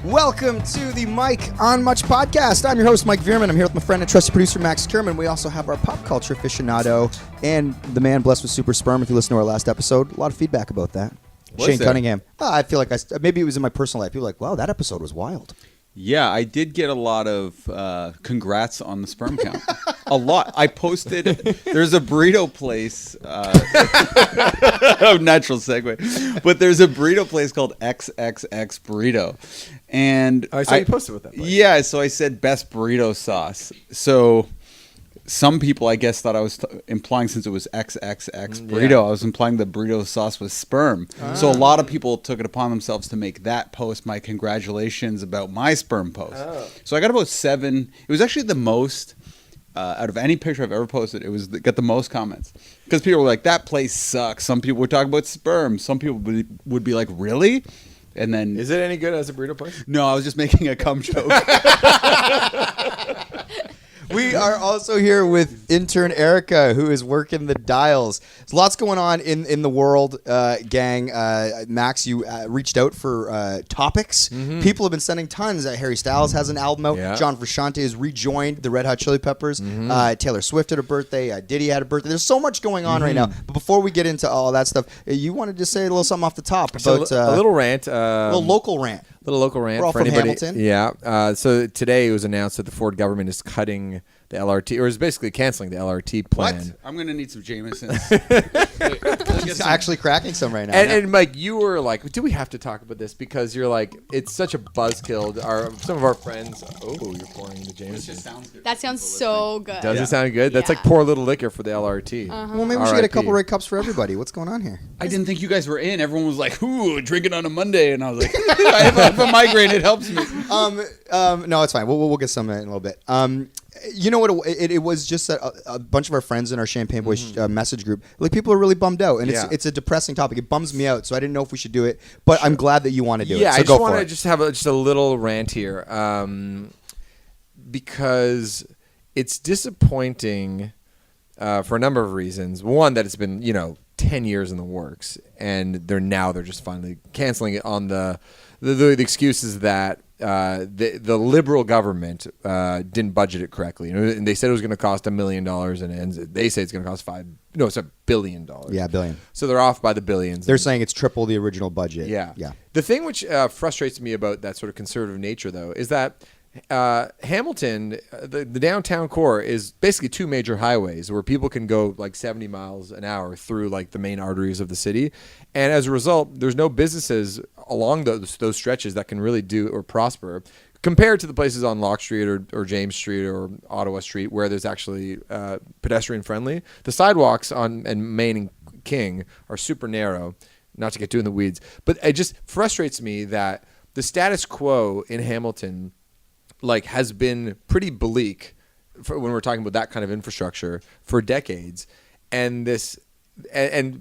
Welcome to the Mike on Much podcast. I'm your host, Mike Veerman. I'm here with my friend and trusted producer, Max Kierman. We also have our pop culture aficionado and the man blessed with super sperm. If you listen to our last episode, a lot of feedback about that. Shane Cunningham. I feel like maybe it was in my personal life. People were like, wow, that episode was wild. Yeah, I did get a lot of congrats on the sperm count. A lot. I posted, there's a burrito place, natural segue, but there's a burrito place called XXX Burrito. And I saw you posted with that place. Yeah, so I said best burrito sauce. So some people, I guess, thought I was implying, since it was XXX burrito, I was implying the burrito sauce was sperm. So a lot of people took it upon themselves to make that post my congratulations about my sperm post. So I got about 7. It was actually the most out of any picture I've ever posted. It was got the most comments because people were like, "That place sucks." Some people would talk about sperm. Some people would be like, "Really?" And then, is it any good as a burrito place? No, I was just making a cum joke. We are also here with intern Erica, who is working the dials. There's lots going on in the world, gang. Max, you reached out for topics. Mm-hmm. People have been sending tons. Harry Styles has an album out. Yeah. John Frusciante has rejoined the Red Hot Chili Peppers. Mm-hmm. Taylor Swift had a birthday. Diddy had a birthday. There's so much going on right now. But before we get into all that stuff, you wanted to say a little something off the top about a little rant, a little local rant. Little local rant. We're all for from anybody. Hamilton. Yeah. So today it was announced that the Ford government is cutting the LRT, or is basically canceling the LRT plan. What? I'm going to need some Jameson. He's actually cracking some right now. And Mike, you were like, do we have to talk about this? Because you're like, it's such a buzzkill. Some of our friends, you're pouring the Jameson. Sounds good. That sounds so good. Does it sound good? That's like pour a little liquor for the LRT. Well, maybe we should get a couple Red Cups for everybody. What's going on here? I didn't think you guys were in. Everyone was like, ooh, drinking on a Monday. And I was like, I have a migraine. It helps me. No, it's fine. We'll get some in a little bit. You know what? It was just that a bunch of our friends in our Champagne Boys message group, like, people are really bummed out, and it's a depressing topic. It bums me out, so I didn't know if we should do it, but I'm glad that you want to do it. Yeah, so I just want to just have a little rant here, because it's disappointing for a number of reasons. One, that it's been 10 years in the works, and they're just finally canceling it on the excuse is that the Liberal government didn't budget it correctly, and they said it was going to cost $1 million, and they say it's going to cost it's $1 billion. Yeah, $1 billion. So they're off by the billions. They're saying it's triple the original budget. Yeah. Yeah. The thing which frustrates me about that sort of conservative nature, though, is that Hamilton, the downtown core, is basically 2 major highways where people can go like 70 miles an hour through like the main arteries of the city, and as a result, there's no businesses along those stretches that can really do or prosper compared to the places on Locke Street or James Street or Ottawa Street where there's actually pedestrian friendly. The sidewalks on Main and King are super narrow. Not to get too in the weeds, but it just frustrates me that the status quo in Hamilton has been pretty bleak when we're talking about that kind of infrastructure for decades, and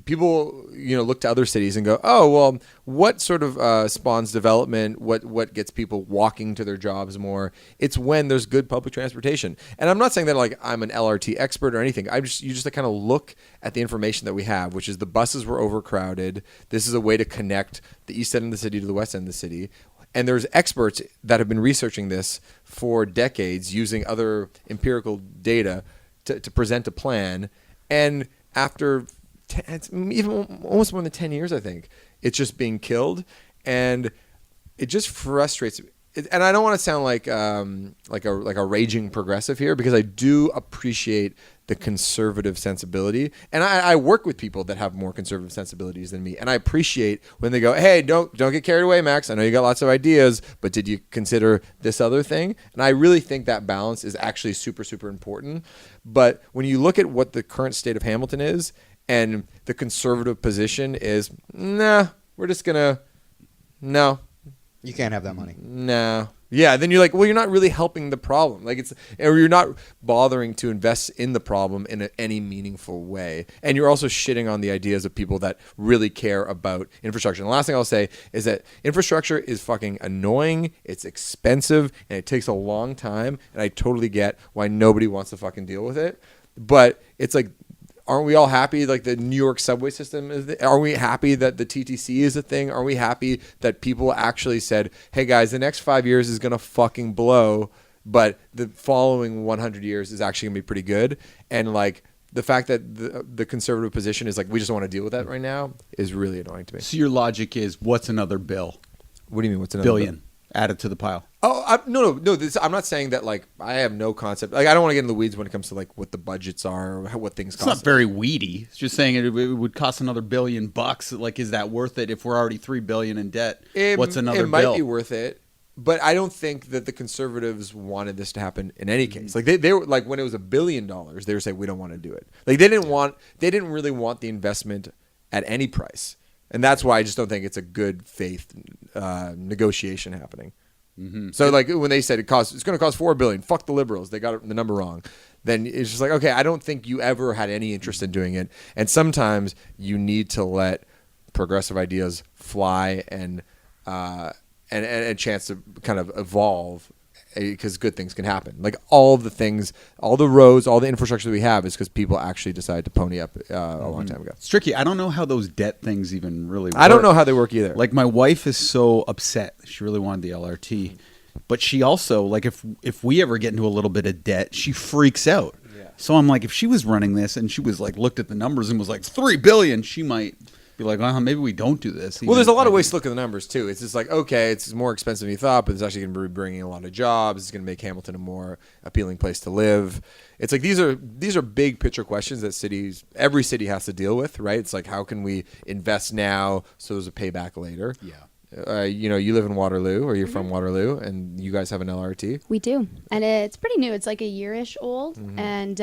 people look to other cities and go, oh well, what sort of spawns development? What gets people walking to their jobs more? It's when there's good public transportation. And I'm not saying that I'm an LRT expert or anything. You just kind of look at the information that we have, which is the buses were overcrowded. This is a way to connect the east end of the city to the west end of the city. And there's experts that have been researching this for decades using other empirical data to present a plan. And after even almost more than 10 years, I think, it's just being killed. And it just frustrates me. And I don't want to sound like a raging progressive here, because I do appreciate the conservative sensibility, and I work with people that have more conservative sensibilities than me, and I appreciate when they go, "Hey, don't get carried away, Max. I know you got lots of ideas, but did you consider this other thing?" And I really think that balance is actually super, super important. But when you look at what the current state of Hamilton is, and the conservative position is, nah, we're just gonna, no. You can't have that money. No. Yeah, then you're like, well, you're not really helping the problem. Or you're not bothering to invest in the problem in any meaningful way. And you're also shitting on the ideas of people that really care about infrastructure. And the last thing I'll say is that infrastructure is fucking annoying, it's expensive, and it takes a long time. And I totally get why nobody wants to fucking deal with it. But it's like aren't we all happy like the New York subway system is? Are we happy that the TTC is a thing? Are we happy that people actually said, "Hey guys, the next 5 years is gonna fucking blow, but the following 100 years is actually gonna be pretty good"? And like the fact that the conservative position is like we just don't want to deal with that right now is really annoying to me. So your logic is, what's another bill? What do you mean? What's another Billion added to the pile. Oh, no. I'm not saying that. Like, I have no concept. Like, I don't want to get in the weeds when it comes to like what the budgets are, or what things It's cost. not very weedy. It's just saying it would cost another $1 billion. Like, is that worth it if we're already $3 billion in debt? What's another It bill? might be worth it, but I don't think that the conservatives wanted this to happen in any case. Like they were like when it was $1 billion, they were saying we don't want to do it. Like they didn't really want the investment at any price, and that's why I just don't think it's a good faith negotiation happening. Mm-hmm. So like when they said it's going to cost $4 billion, fuck the liberals, they got the number wrong. Then it's just like, okay, I don't think you ever had any interest in doing it. And sometimes you need to let progressive ideas fly and a chance to kind of evolve, because good things can happen. Like all the things, all the roads, all the infrastructure that we have is because people actually decided to pony up a long time ago. It's tricky. I don't know how those debt things even really work. I don't know how they work either. Like my wife is so upset. She really wanted the LRT. But she also, like if we ever get into a little bit of debt, she freaks out. Yeah. So I'm like, if she was running this and she was like looked at the numbers and was like $3 billion, she might be like, well, maybe we don't do this. Well, there's a lot of ways to look at the numbers too. It's just like, okay, it's more expensive than you thought, but it's actually going to be bringing a lot of jobs. It's going to make Hamilton a more appealing place to live. It's like these are big picture questions that every city has to deal with, right? It's like, how can we invest now so there's a payback later? Yeah. You live in Waterloo, or you're from Waterloo, and you guys have an LRT. We do, and it's pretty new. It's like a year-ish old, and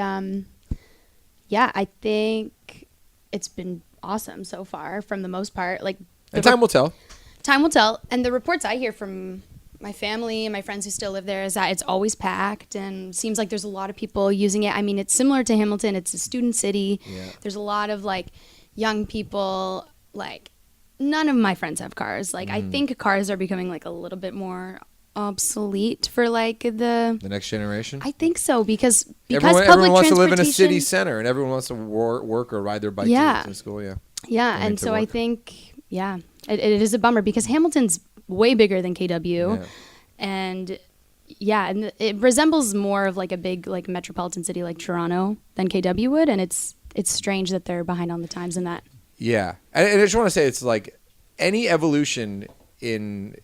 I think it's been awesome so far, from the most part. Like, and time will tell. Time will tell. And the reports I hear from my family and my friends who still live there is that it's always packed, and seems like there's a lot of people using it. I mean, it's similar to Hamilton. It's a student city. Yeah. There's a lot of like young people. Like, none of my friends have cars. Like, I think cars are becoming like a little bit more obsolete for like the next generation. I think so, because everyone wants to live in a city center, and everyone wants to work or ride their bike to school. And so I think it is a bummer, because Hamilton's way bigger than KW, and it resembles more of like a big like metropolitan city like Toronto than KW would, and it's strange that they're behind on the times in that. Yeah, and I just want to say, it's like any evolution in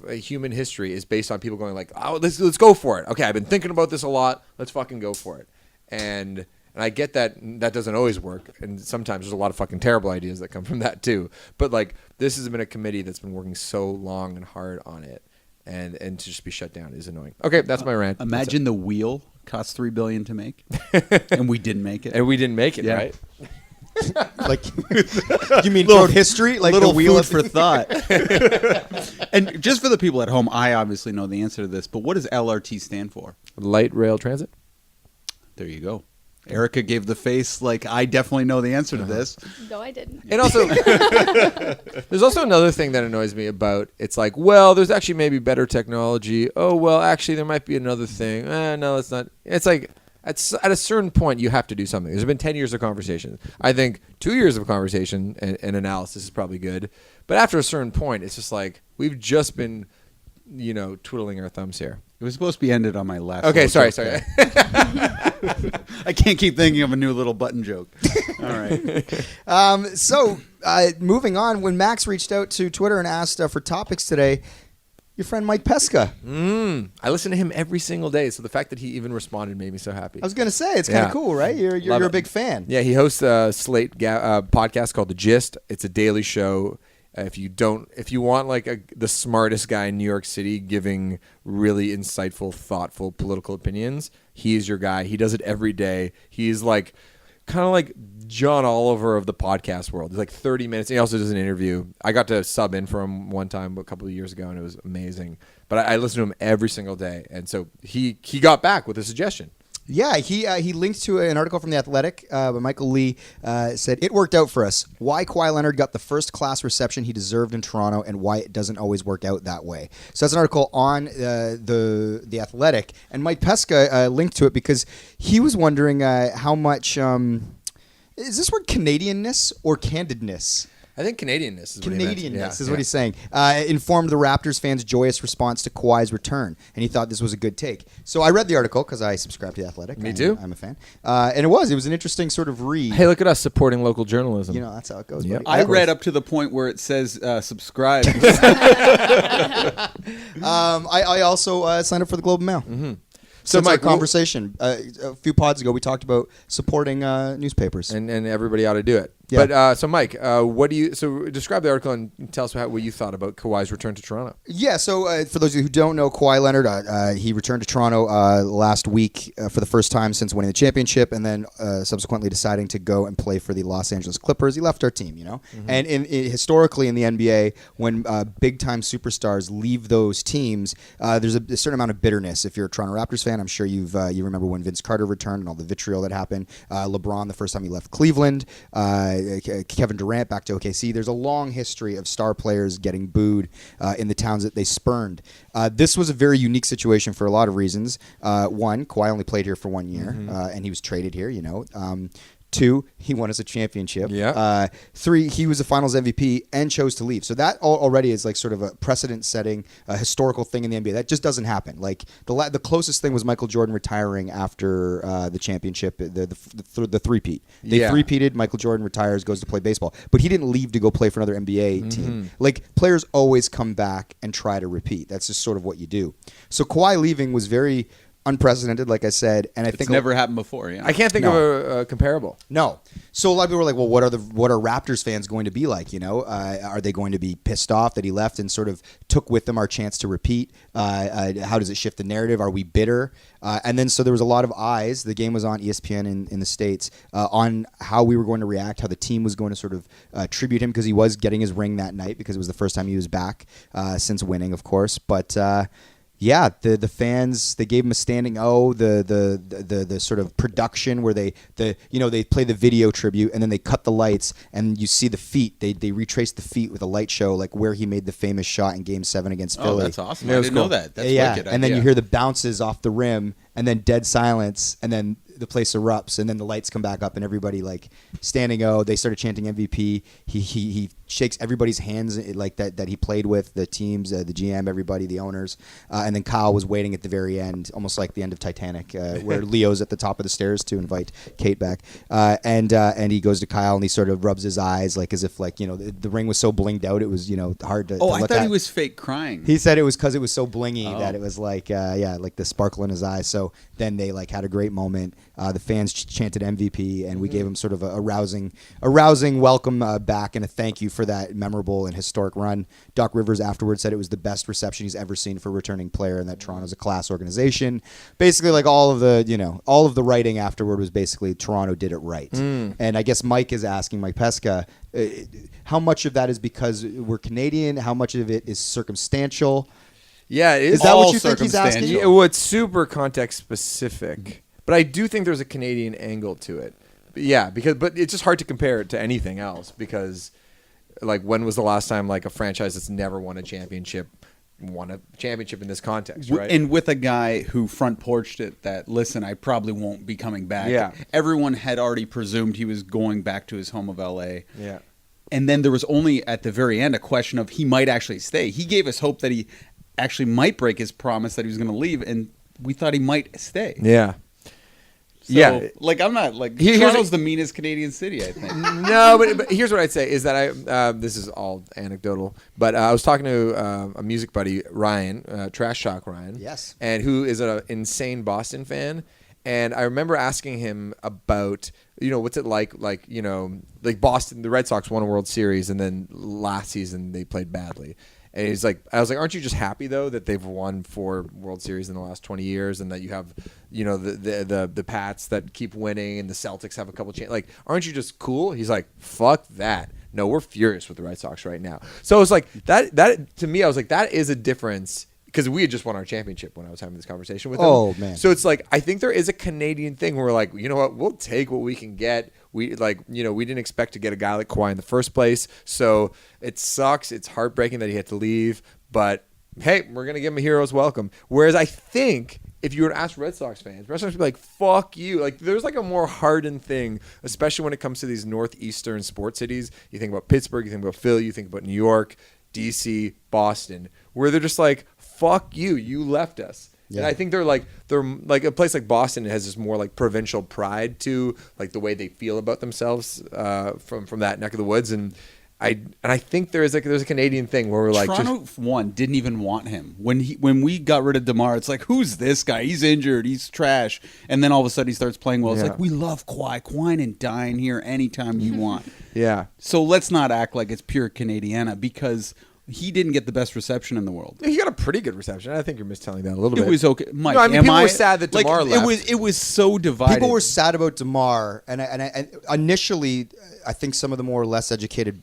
a human history is based on people going like, oh, let's go for it. Okay, I've been thinking about this a lot. Let's fucking go for it. And I get that doesn't always work, and sometimes there's a lot of fucking terrible ideas that come from that too. But like, this has been a committee that's been working so long and hard on it, and to just be shut down is annoying. Okay, that's my rant. Imagine the wheel cost $3 billion to make, and we didn't make it. Right? Like, you mean throughout history? Like little the wheel food for thought. And just for the people at home, I obviously know the answer to this, but what does LRT stand for? Light Rail Transit. There you go. Erica gave the face like, I definitely know the answer to this. No, I didn't. And also, there's also another thing that annoys me about, it's like, well, there's actually maybe better technology. Oh, well, actually, there might be another thing. No, it's not. It's like, at a certain point, you have to do something. There's been 10 years of conversation. I think 2 years of conversation and analysis is probably good. But after a certain point, it's just like, we've just been, twiddling our thumbs here. It was supposed to be ended on my last. Okay, sorry. I can't keep thinking of a new little button joke. All right. So moving on, when Max reached out to Twitter and asked for topics today, your friend Mike Pesca. I listen to him every single day, so the fact that he even responded made me so happy. I was going to say, it's kind of cool, right? You're a big fan. Yeah, he hosts a Slate podcast called The Gist. It's a daily show. If you want like the smartest guy in New York City giving really insightful, thoughtful political opinions, he is your guy. He does it every day. He's like kind of like John Oliver of the podcast world. It's like 30 minutes. He also does an interview. I got to sub in for him one time a couple of years ago, and it was amazing. But I listen to him every single day, and so he got back with a suggestion. Yeah, he linked to an article from The Athletic by Michael Lee. Said, it worked out for us. Why Kawhi Leonard got the first-class reception he deserved in Toronto, and why it doesn't always work out that way. So that's an article on the Athletic. And Mike Pesca linked to it because he was wondering how much... Is this word Canadianness or candidness? I think Canadianness is what he meant. Canadianness is what he's saying. Informed the Raptors fans' joyous response to Kawhi's return, and he thought this was a good take. So I read the article because I subscribe to The Athletic. Me too. I'm a fan. And it was an interesting sort of read. Hey, look at us supporting local journalism. You know, that's how it goes. Yep. Buddy. I read up to the point where it says subscribe. I also signed up for the Globe and Mail. Mm-hmm. So, Mike, our conversation a few pods ago, we talked about supporting newspapers, and everybody ought to do it. Yeah. But so, Mike, what do you? So, describe the article and tell us what you thought about Kawhi's return to Toronto. Yeah. So, for those of you who don't know, Kawhi Leonard, he returned to Toronto last week for the first time since winning the championship, and then subsequently deciding to go and play for the Los Angeles Clippers. He left our team, And historically in the NBA, when big time superstars leave those teams, there's a certain amount of bitterness. If you're a Toronto Raptors fan, I'm sure you remember when Vince Carter returned and all the vitriol that happened. LeBron, the first time he left Cleveland. Kevin Durant back to OKC. There's a long history of star players getting booed in the towns that they spurned. This was a very unique situation for a lot of reasons. One, Kawhi only played here for 1 year, and he was traded here, Two, he won us a championship. Yeah. Three, he was a Finals MVP and chose to leave. So that already is like sort of a precedent-setting, historical thing in the NBA. That just doesn't happen. Like the closest thing was Michael Jordan retiring after the championship, the three-peat. They three-peated. Michael Jordan retires, goes to play baseball, but he didn't leave to go play for another NBA team. Like players always come back and try to repeat. That's just sort of what you do. So Kawhi leaving was very unprecedented, like I said, and I think It's never happened before. Yeah. I can't think of a comparable. No. So a lot of people were like, well, what are Raptors fans going to be like? Are they going to be pissed off that he left and sort of took with them our chance to repeat? How does it shift the narrative? Are we bitter? And then so there was a lot of eyes. The game was on ESPN in the States on how we were going to react, how the team was going to sort of tribute him because he was getting his ring that night because it was the first time he was back since winning, of course. But yeah, the fans, they gave him a standing O. The sort of production where they play the video tribute and then they cut the lights and you see the feet. They retrace the feet with a light show, like where he made the famous shot in Game 7 against Philly. Oh, that's awesome! I didn't know that. That's wicked. And then you hear the bounces off the rim and then dead silence and then the place erupts and then the lights come back up and everybody like standing O. They started chanting MVP. He shakes everybody's hands like that he played with, the teams, the GM, everybody, the owners, and then Kyle was waiting at the very end, almost like the end of Titanic, where Leo's at the top of the stairs to invite Kate back, and he goes to Kyle and he sort of rubs his eyes like as if the ring was so blinged out it was hard to. Oh, to I look thought at. he was fake crying. He said it was because it was so blingy that it was like like the sparkle in his eyes. So then they like had a great moment. The fans chanted MVP, and we gave him sort of a rousing welcome back and a thank you for that memorable and historic run. Doc Rivers afterwards said it was the best reception he's ever seen for a returning player, and that Toronto's a class organization. Basically, like all of the writing afterward was basically Toronto did it right. And I guess Mike is asking, Mike Pesca, how much of that is because we're Canadian? How much of it is circumstantial? Yeah, it is. Is that what you think he's asking? Yeah, well, it's super context specific, but I do think there's a Canadian angle to it. But it's just hard to compare it to anything else because, like, when was the last time like a franchise that's never won a championship in this context, right? And with a guy who front porched it that, listen, I probably won't be coming back. Yeah. Everyone had already presumed he was going back to his home of L.A. Yeah. And then there was only at the very end a question of he might actually stay. He gave us hope that he actually might break his promise that he was going to leave, and we thought he might stay. Yeah. So, like, I'm not, like, Toronto's the meanest Canadian city, I think. No, but here's what I'd say is that this is all anecdotal, but I was talking to a music buddy, Ryan, Trash Talk Ryan. Yes. And who is an insane Boston fan. And I remember asking him about, what's it like Boston, the Red Sox won a World Series, and then last season they played badly. And he's like, I was like, aren't you just happy though that they've won 4 World Series in the last 20 years, and that you have, the Pats that keep winning, and the Celtics have a couple like, aren't you just cool? He's like, fuck that. No, we're furious with the Red Sox right now. So it's like that to me, I was like, that is a difference. Because we had just won our championship when I was having this conversation with him. Oh, man. So it's like, I think there is a Canadian thing where we're like, you know what, we'll take what we can get. We didn't expect to get a guy like Kawhi in the first place. So it sucks. It's heartbreaking that he had to leave. But hey, we're going to give him a hero's welcome. Whereas I think if you were to ask Red Sox fans would be like, fuck you. Like, there's like a more hardened thing, especially when it comes to these northeastern sports cities. You think about Pittsburgh, you think about Philly, you think about New York, DC, Boston, where they're just like, fuck you, you left us. Yeah. And I think they're like a place like Boston has this more like provincial pride to like the way they feel about themselves from that neck of the woods. And I think there's a Canadian thing where we're like, Toronto didn't even want him when we got rid of DeMar. It's like, who's this guy? He's injured. He's trash. And then all of a sudden he starts playing well. It's like, we love Kawhi. Kawhi and dine here anytime you want. Yeah. So let's not act like it's pure Canadiana because he didn't get the best reception in the world. He got a pretty good reception. I think you're mistelling that a little bit. It was okay. Mike, no, I mean, people were sad that DeMar left. It was so divided. People were sad about DeMar, and initially, I think some of the more less educated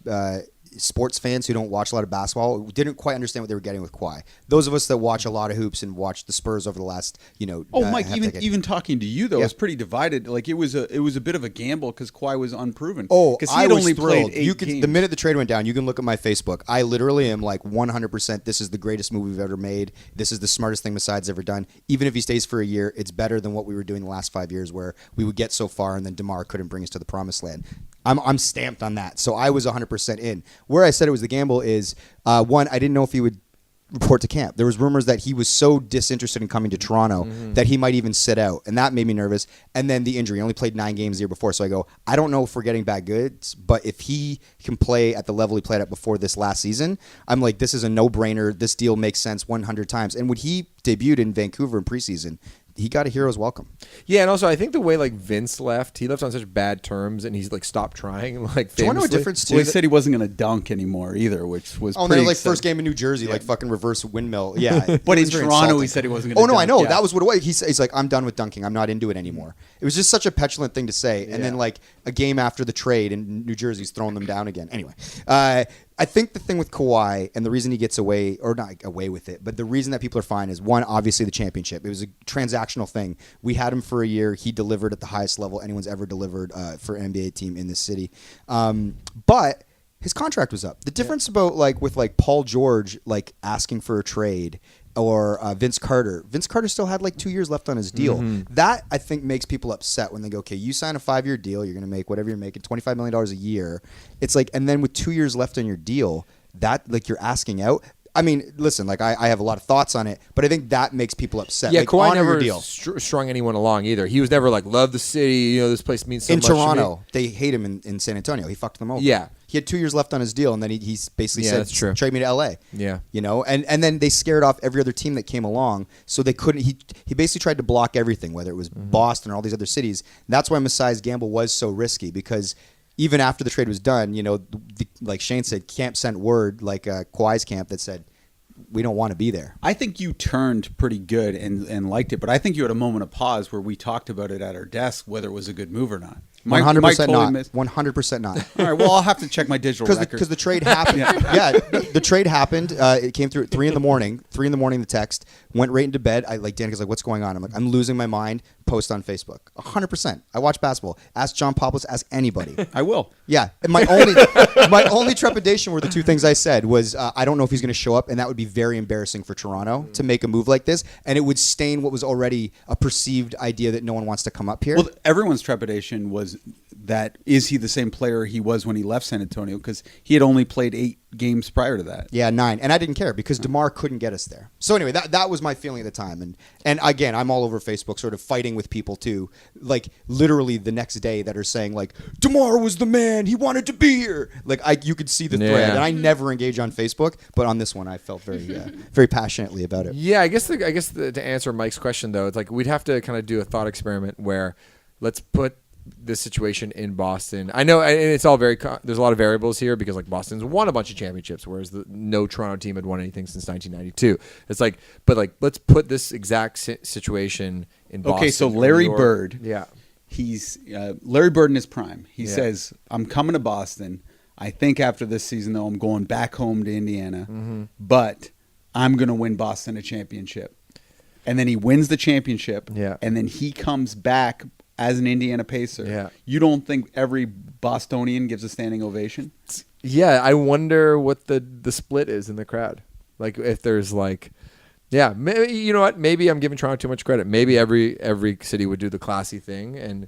sports fans who don't watch a lot of basketball didn't quite understand what they were getting with Kawhi. Those of us that watch a lot of hoops and watch the Spurs over the last, Mike, even talking to you though, it's pretty divided. Like it was a bit of a gamble because Kawhi was unproven. Oh, because he had only played thrilled. 8 games. The minute the trade went down, you can look at my Facebook. I literally am like 100%. This is the greatest move we've ever made. This is the smartest thing Masad's ever done. Even if he stays for a year, it's better than what we were doing the last 5 years, where we would get so far and then DeMar couldn't bring us to the promised land. I'm stamped on that. So I was 100% in. Where I said it was the gamble is, one, I didn't know if he would report to camp. There was rumors that he was so disinterested in coming to Toronto that he might even sit out, and that made me nervous. And then the injury. He only played 9 games the year before, so I go, I don't know if we're getting bad goods, but if he can play at the level he played at before this last season, I'm like, this is a no-brainer. This deal makes sense 100 times. And when he debuted in Vancouver in preseason, he got a hero's welcome. Yeah, and also I think the way like Vince left, he left on such bad terms, and he's like stopped trying. Like, do you want to know a difference too? Well, he said he wasn't going to dunk anymore either, which was pretty pretty like first game in New Jersey, like fucking reverse windmill. Yeah, but in Toronto, he said he wasn't going to. Oh no, dunk. I know Yeah. that was what it was. He's like, I'm done with dunking. I'm not into it anymore. It was just such a petulant thing to say. And then like a game after the trade, and New Jersey's throwing them down again. Anyway, I think the thing with Kawhi and the reason he gets away, or not away with it, but the reason that people are fine is, one, obviously the championship. It was a transactional thing. We had him for a year. He delivered at the highest level anyone's ever delivered for an NBA team in this city. But his contract was up. The difference about with Paul George asking for a trade, or Vince Carter. Vince Carter still had 2 years left on his deal. That, I think, makes people upset when they go, okay, you sign a 5-year deal, you're going to make whatever you're making, $25 million a year. It's like, and then with 2 years left on your deal, that you're asking out. I mean, listen, I have a lot of thoughts on it, but I think that makes people upset. Yeah, honor Kawhi your never deal. strung anyone along either. He was never love the city. This place means so in much to me. Toronto, they hate him in San Antonio. He fucked them over. Yeah. He had 2 years left on his deal, and then he's basically said, that's true. trade me to LA. Yeah. And then they scared off every other team that came along, so they couldn't. He basically tried to block everything, whether it was Boston or all these other cities. That's why Masai's gamble was so risky, because even after the trade was done, like Shane said, camp sent word, Kawhi's camp, that said, we don't want to be there. I think you turned pretty good and liked it, but I think you had a moment of pause where we talked about it at our desk, whether it was a good move or not. 100% not. 100% not. All right, well, I'll have to check my digital records. Because the trade happened. The trade happened. It came through at 3 in the morning. 3 in the morning, the text. Went right into bed. Danica's like, what's going on? I'm like, I'm losing my mind. Post on Facebook. 100%. I watch basketball. Ask John Poplis. Ask anybody. I will. Yeah. And my only trepidation were the two things I said was, I don't know if he's going to show up, and that would be very embarrassing for Toronto to make a move like this, and it would stain what was already a perceived idea that no one wants to come up here. Well, everyone's trepidation was that, is he the same player he was when he left San Antonio? Because he had only played 8 games prior to that. Yeah, 9. And I didn't care because DeMar couldn't get us there. So anyway, that was my feeling at the time. And again, I'm all over Facebook sort of fighting with people too. Literally the next day that are saying DeMar was the man. He wanted to be here. You could see the thread. And I never engage on Facebook, but on this one I felt very very passionately about it. Yeah, I guess to answer Mike's question though, it's we'd have to kind of do a thought experiment where let's put this situation in Boston. I know, and it's all there's a lot of variables here because Boston's won a bunch of championships, whereas no Toronto team had won anything since 1992. It's but let's put this exact situation in Boston. Okay, so Larry Bird. Yeah. He's Larry Bird in his prime. He says, I'm coming to Boston. I think after this season, though, I'm going back home to Indiana, but I'm going to win Boston a championship. And then he wins the championship, and then he comes back as an Indiana Pacer. Yeah. You don't think every Bostonian gives a standing ovation? Yeah, I wonder what the split is in the crowd. If there's Yeah, you know what? Maybe I'm giving Toronto too much credit. Maybe every city would do the classy thing, and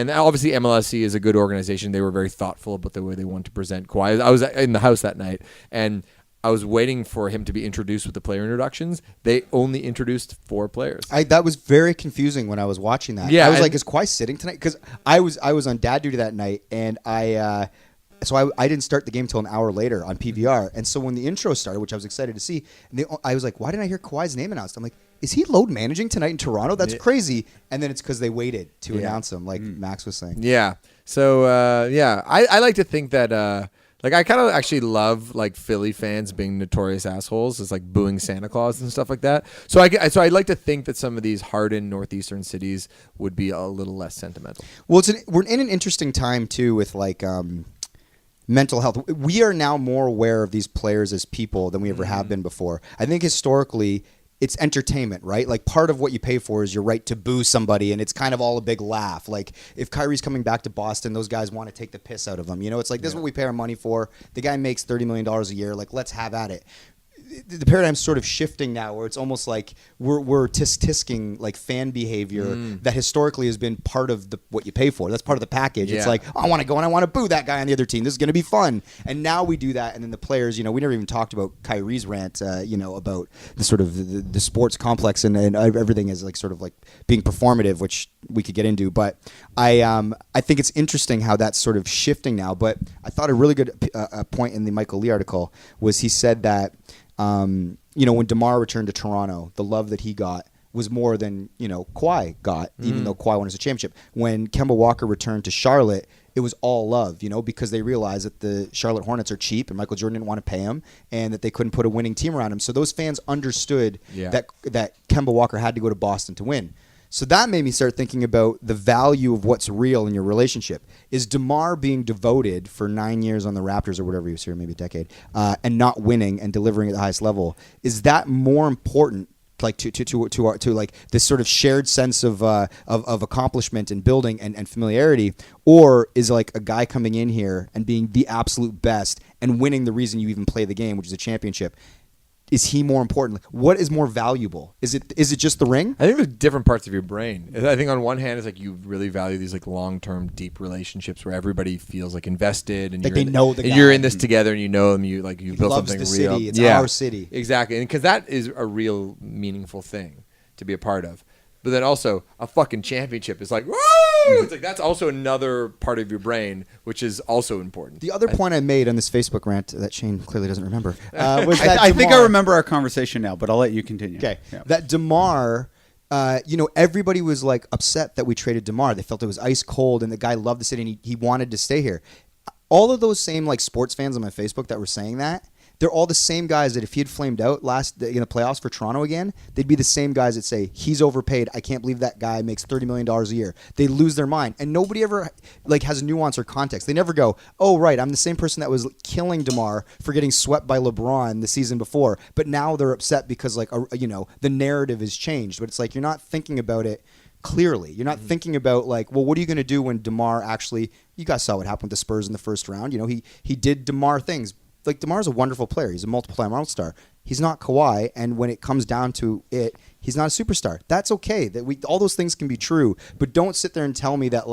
obviously MLSC is a good organization. They were very thoughtful about the way they wanted to present Kawhi. I was in the house that night, and I was waiting for him to be introduced with the player introductions. They only introduced 4 players. That was very confusing when I was watching that. Yeah, I was like, is Kawhi sitting tonight? Because I was on dad duty that night, and I didn't start the game until an hour later on PVR. And so when the intro started, which I was excited to see, I was like, why didn't I hear Kawhi's name announced? I'm like, is he load managing tonight in Toronto? That's crazy. And then it's because they waited to announce him, like Max was saying. Yeah. So, I like to think that, I kind of actually love, like, Philly fans being notorious assholes. It's like booing Santa Claus and stuff like that. So I'd like to think that some of these hardened northeastern cities would be a little less sentimental. Well, we're in an interesting time, too, with, like, mental health. We are now more aware of these players as people than we ever have been before. I think historically it's entertainment, right? Like part of what you pay for is your right to boo somebody, and it's kind of all a big laugh. Like if Kyrie's coming back to Boston, those guys want to take the piss out of him. You know, it's like this is what we pay our money for. The guy makes $30 million a year. Like let's have at it. The paradigm's sort of shifting now, where it's almost like we're tisk-tisking like fan behavior that historically has been part of what you pay for. That's part of the package. It's like, oh, I want to go and I want to boo that guy on the other team. This is going to be fun. And now we do that, and then the players, we never even talked about Kyrie's rant, about the sort of the sports complex and everything is like sort of like being performative, which we could get into. But I think it's interesting how that's sort of shifting now. But I thought a really good point in the Michael Lee article was he said that. When DeMar returned to Toronto, the love that he got was more than, Kawhi got, even though Kawhi won us a championship. When Kemba Walker returned to Charlotte, it was all love, because they realized that the Charlotte Hornets are cheap and Michael Jordan didn't want to pay him and that they couldn't put a winning team around him. So those fans understood that Kemba Walker had to go to Boston to win. So that made me start thinking about the value of what's real in your relationship. Is DeMar being devoted for 9 years on the Raptors or whatever he was here, maybe a decade, and not winning and delivering at the highest level? Is that more important, like to like this sort of shared sense of accomplishment and building and familiarity, or is like a guy coming in here and being the absolute best and winning the reason you even play the game, which is a championship? Is he more important? What is more valuable? Is it just the ring? I think there's different parts of your brain. I think on one hand, it's like you really value these like long-term, deep relationships where everybody feels like invested and like they know the guy. You're in this together and you know them. You built something the real. City. It's our city. Exactly, and because that is a real meaningful thing to be a part of. But then also a fucking championship is like, woo! It's like that's also another part of your brain, which is also important. The other point I made on this Facebook rant that Shane clearly doesn't remember was that I think I remember our conversation now, but I'll let you continue. Okay, yeah. That DeMar, everybody was like upset that we traded DeMar. They felt it was ice cold, and the guy loved the city, and he wanted to stay here. All of those same like sports fans on my Facebook that were saying that, they're all the same guys that if he had flamed out in the playoffs for Toronto again, they'd be the same guys that say, he's overpaid. I can't believe that guy makes $30 million a year. They lose their mind. And nobody ever like has nuance or context. They never go, oh, right, I'm the same person that was killing DeMar for getting swept by LeBron the season before. But now they're upset because like, the narrative has changed. But it's like you're not thinking about it clearly. You're not thinking about like, well, what are you going to do when DeMar actually, you guys saw what happened with the Spurs in the first round. He did DeMar things. Like DeMar's a wonderful player. He's a multiple-time All-Star. He's not Kawhi, and when it comes down to it, he's not a superstar. That's okay. All those things can be true, but don't sit there and tell me that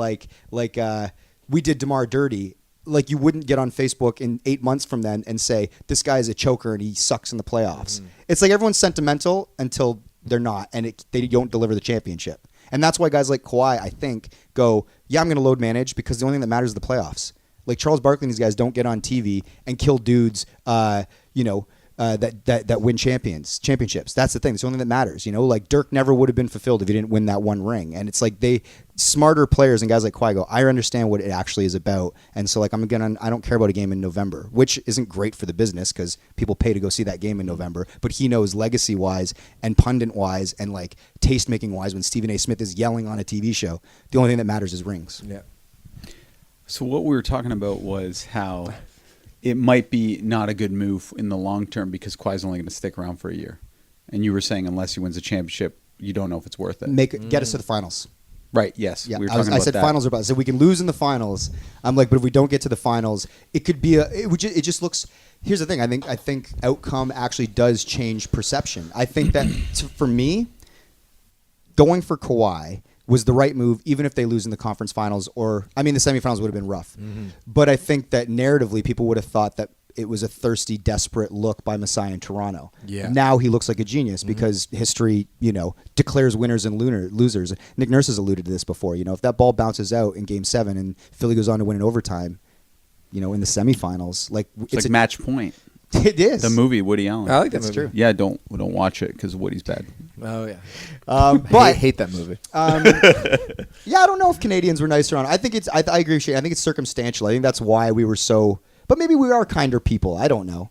we did DeMar dirty. Like you wouldn't get on Facebook in 8 months from then and say this guy is a choker and he sucks in the playoffs. It's like everyone's sentimental until they're not, and they don't deliver the championship. And that's why guys like Kawhi, I think, go, yeah, I'm going to load manage because the only thing that matters is the playoffs. Like Charles Barkley and these guys don't get on TV and kill dudes, that win championships. That's the thing. It's the only thing that matters. Like Dirk never would have been fulfilled if he didn't win that one ring. And it's like smarter players and guys like Kawhi go, I understand what it actually is about. And so like I don't care about a game in November, which isn't great for the business because people pay to go see that game in November. But he knows legacy wise and pundit wise and like taste making wise when Stephen A. Smith is yelling on a TV show, the only thing that matters is rings. Yeah. So what we were talking about was how it might be not a good move in the long term because Kawhi's only going to stick around for a year. And you were saying unless he wins a championship, you don't know if it's worth it. Get us to the finals. Right. Yes. Yeah, We were I talking about said that. finals are about. So we can lose in the finals. I'm like, but if we don't get to the finals, it could be it just looks. Here's the thing. I think outcome actually does change perception. I think that for me, going for Kawhi was the right move, even if they lose in the conference finals. Or the semifinals would have been rough. Mm-hmm. But I think that narratively, people would have thought that it was a thirsty, desperate look by Masai in Toronto. Yeah. Now he looks like a genius because history, declares winners and losers. Nick Nurse has alluded to this before. If that ball bounces out in Game 7 and Philly goes on to win in overtime, in the semifinals, it's like Match Point. It is The movie Woody Allen. I like that That's movie. true. Yeah, don't watch it because Woody's bad. Oh yeah. But I hate that movie. yeah, I don't know if Canadians were nicer on it. I think I agree with Shane. I think it's circumstantial. I think that's why we were so. But maybe we are kinder people. I don't know.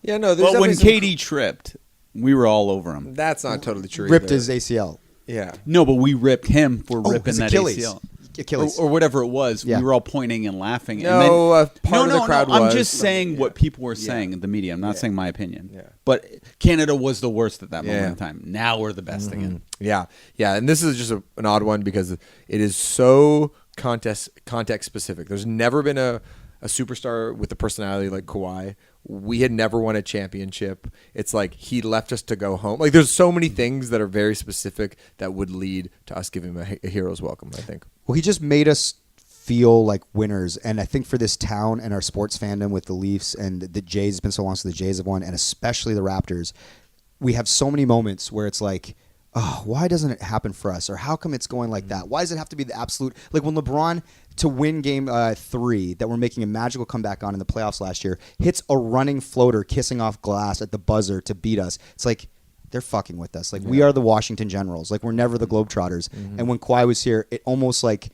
Yeah, no. There's Well, when definitely KD tripped, we were all over him. that's not totally true. Ripped either. his ACL. Yeah. No, but we ripped him for ripping his that Achilles. ACL. Achilles. Or whatever it was. Yeah. We were all pointing and laughing. No, and then, part of the crowd I'm was. just saying what people were Yeah. saying in the media. I'm not saying my opinion. Yeah. But Canada was the worst at that moment Yeah. in time. Now we're the best again. Yeah, yeah, and this is just an odd one because it is so context specific. There's never been a superstar with a personality like Kawhi. We had never won a championship. It's like he left us to go home. Like there's so many things that are very specific that would lead to us giving him a hero's welcome, I think. Well, he just made us feel like winners, and I think for this town and our sports fandom with the Leafs and the Jays, it's been so long since the Jays have won, and especially the Raptors, we have so many moments where it's like, oh, why doesn't it happen for us? Or how come it's going like that? Why does it have to be the absolute? Like when LeBron, to win game 3, that we're making a magical comeback on in the playoffs last year, hits a running floater kissing off glass at the buzzer to beat us. It's like, they're fucking with us. Like we are the Washington Generals. Like we're never the Globetrotters. And when Kawhi was here, it almost like,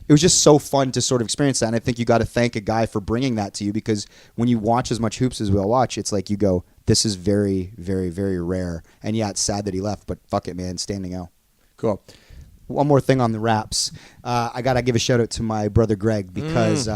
it was just so fun to sort of experience that. And I think you got to thank a guy for bringing that to you, because when you watch as much hoops as we all watch, it's like you go, this is very, very, very rare. And yeah, it's sad that he left, but fuck it, man, standing out. Cool. One more thing on the Raps. I got to give a shout out to my brother Greg, because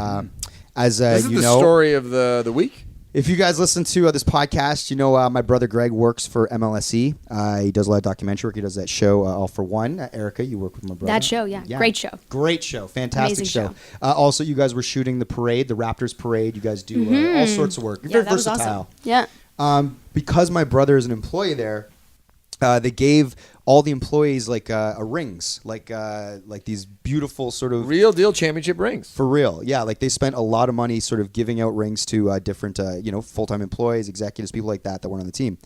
as This is you the know, story of the week. if you guys listen to this podcast, my brother Greg works for MLSE. He does a lot of documentary work. He does that show, All for One. Erica, you work with my brother. That show, yeah. Great show. Great show. Fantastic Amazing show. show. Also, you guys were shooting the parade, the Raptors parade. You guys do all sorts of work. You're Yeah, very that was versatile. awesome. Yeah. Because my brother is an employee there, they gave all the employees rings, like these beautiful sort of Real deal championship rings. for real. Yeah, like they spent a lot of money sort of giving out rings to different full-time employees, executives, people like that weren't on the team.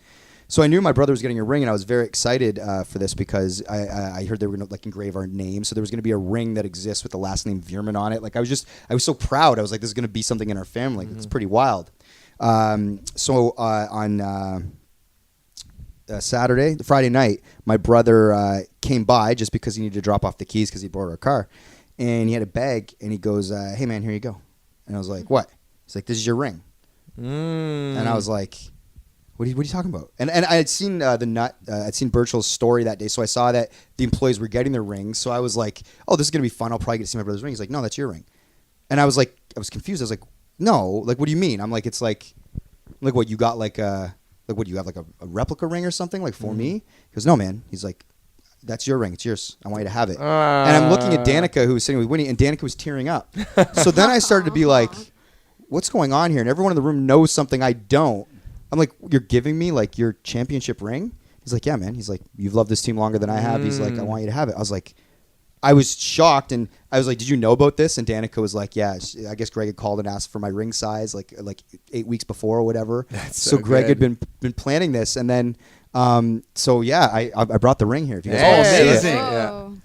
So I knew my brother was getting a ring, and I was very excited for this because I heard they were going to engrave our name. So there was going to be a ring that exists with the last name Veerman on it. Like I was so proud. I was like, this is going to be something in our family. It's pretty wild. So on Friday night, my brother came by just because he needed to drop off the keys because he borrowed our car, and he had a bag, and he goes, "Hey man, here you go." And I was like, "What?" He's like, "This is your ring." And I was like, what are you talking about? And I had seen I'd seen Birchall's story that day, so I saw that the employees were getting their rings. So I was like, oh, this is gonna be fun. I'll probably get to see my brother's ring. He's like, no, that's your ring. And I was confused. I was like, no, like what do you mean? I'm like, it's like what you got what do you have a replica ring or something like for me? He goes, no man. He's like, that's your ring. It's yours. I want you to have it. And I'm looking at Danica, who was sitting with Winnie, and Danica was tearing up. So then I started to be like, what's going on here? And everyone in the room knows something I don't. I'm like, you're giving me your championship ring? He's like, yeah, man. He's like, you've loved this team longer than I have. He's like, I want you to have it. I was like, I was shocked, and I was like, did you know about this? And Danica was like, yeah. I guess Greg had called and asked for my ring size like 8 weeks before or whatever. That's so Greg good. had been planning this, and then I brought the ring here. If you guys Yeah, want to see it. amazing. Whoa.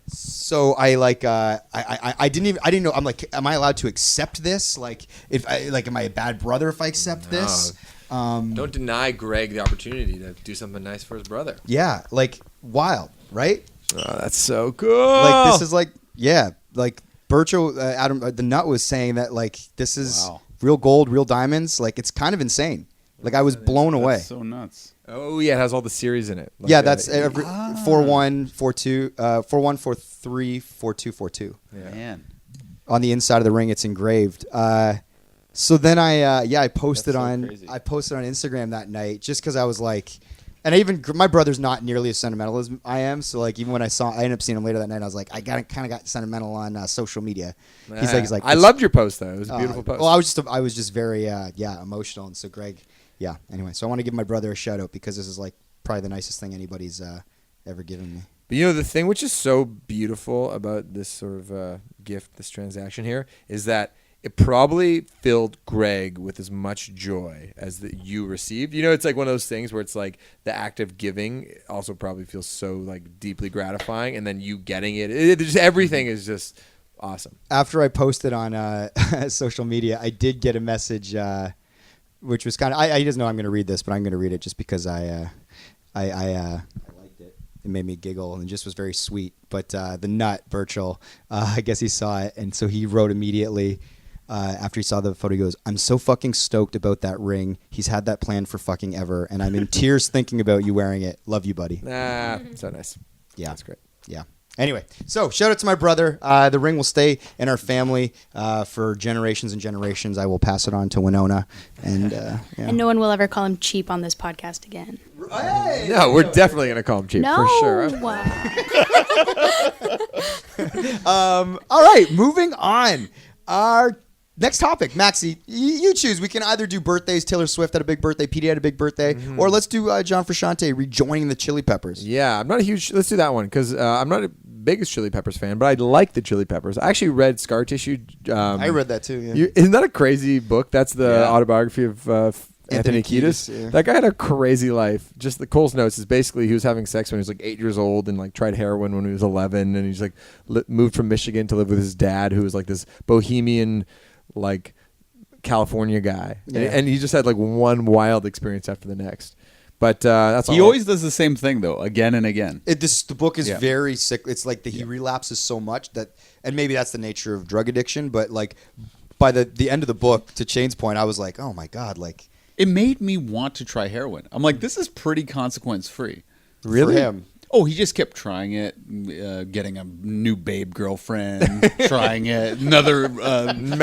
So I didn't know. I'm like, am I allowed to accept this? Am I a bad brother if I accept this? Don't deny Greg the opportunity to do something nice for his brother. Yeah, wild, right? Oh, that's so cool. This is Birchall, Adam, the Nut was saying that this is real gold, real diamonds. It's kind of insane. I was blown away. That's so nuts. Oh yeah, it has all the series in it. Yeah, that's every 4-1, 4-2, 4-1, 4-3, 4-2, 4-2. Yeah. Man. On the inside of the ring, it's engraved. So then I posted That's so on crazy. I posted on Instagram that night just because I was like, And my brother's not nearly as sentimental as I am. So like, even when I ended up seeing him later that night, I was like, I kind of got sentimental on social media. He's like, I loved your post though. It was a beautiful post. Well, I was just very, emotional. And so Greg, anyway, so I want to give my brother a shout out because this is like probably the nicest thing anybody's ever given me. But the thing which is so beautiful about this sort of gift, this transaction here, is that it probably filled Greg with as much joy as that you received. It's like one of those things where it's like the act of giving also probably feels so like deeply gratifying, and then you getting it just everything is just awesome. After I posted on social media, I did get a message, which was kind of he doesn't know I'm going to read this, but I'm going to read it just because I liked it. It made me giggle and just was very sweet. But the nut, Virgil, I guess he saw it, and so he wrote immediately. After he saw the photo, he goes, "I'm so fucking stoked about that ring. He's had that planned for fucking ever, and I'm in tears thinking about you wearing it. Love you, buddy." So nice. Yeah, that's great. Yeah. Anyway, so shout out to my brother. The ring will stay in our family for generations and generations. I will pass it on to Winona, and and no one will ever call him cheap on this podcast again. Hey! No, we're definitely gonna call him cheap for sure. All right, moving on. Our next topic, Maxie, you choose. We can either do birthdays. Taylor Swift had a big birthday. Petey had a big birthday. Or let's do John Frusciante rejoining the Chili Peppers. Yeah, I'm not a huge... Let's do that one because I'm not a biggest Chili Peppers fan, but I like the Chili Peppers. I actually read Scar Tissue. I read that too, yeah. Isn't that a crazy book? That's the autobiography of Anthony Kiedis. Yeah. That guy had a crazy life. Just the Cole's notes is basically he was having sex when he was like 8 years old and like tried heroin when he was 11, and he's like moved from Michigan to live with his dad, who was like this bohemian, like California guy, and he just had like one wild experience after the next. But that's he always does the same thing though, again and again. The book is very sick. It's like he relapses so much that, and maybe that's the nature of drug addiction. But like by the end of the book, to Shane's point, I was like, oh my god, like. It made me want to try heroin. I'm like, this is pretty consequence free. Really? For him. Oh, he just kept trying it, getting a new babe girlfriend, trying it. Another